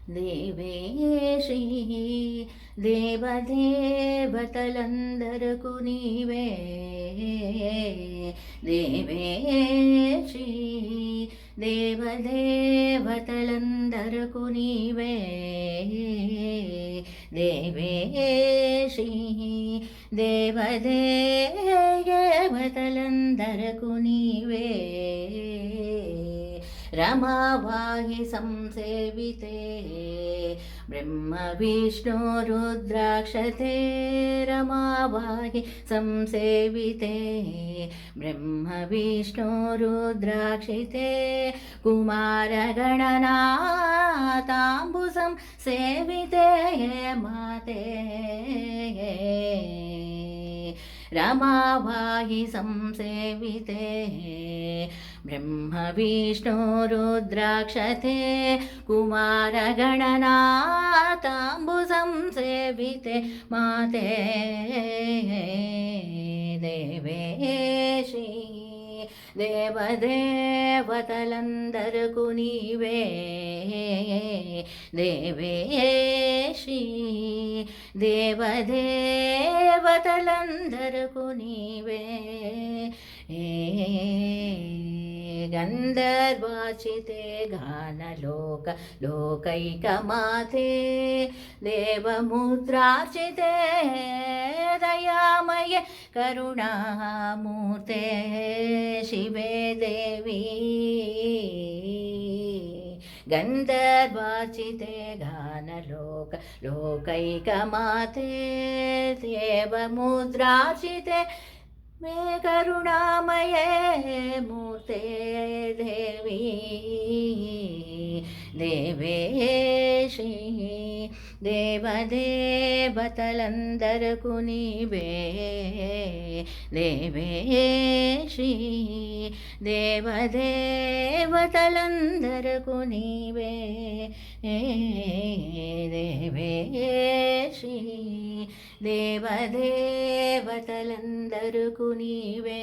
దేవేశీ దేవదేవతలందరకు నీవే దేవేశీ దేవదేవతలందరకు నీవే దేవేశీ దేవదేవతలందరకు నీవే రమావాహి సంసేవితే బ్రహ్మ విష్ణు రుద్రాక్షతే రమావాహి సంసేవితే బ్రహ్మ విష్ణు రుద్రాక్షితే కుమారగణనాథాంబుసం సేవితే మాతే రమావాహి సంసేవితే బ్రహ్మ విష్ణు రుద్రాక్షతే కుమారగణనాథాంబుసం సేవితే మాతే దేవేశీ దేవదేవతలందరకు నీవే దేవేశీ దేవదేవతలందరకు నీవే గంధర్వాచితే గానలోక లోకైకమాతే దేవముద్రార్చితే దయామయ కరుణామూర్తే శివే దేవి గంధర్వాచితే గానలోక లోకైకమాతే దేవముద్రార్చితే మే కరుణామయే మూర్తే దేవి దేవేశీ దేవదేవతలందరకు నీవే దేవేశీ దేవదేవతలందరకు నీవే దేవేశీ దేవదేవతలందరకు నీవే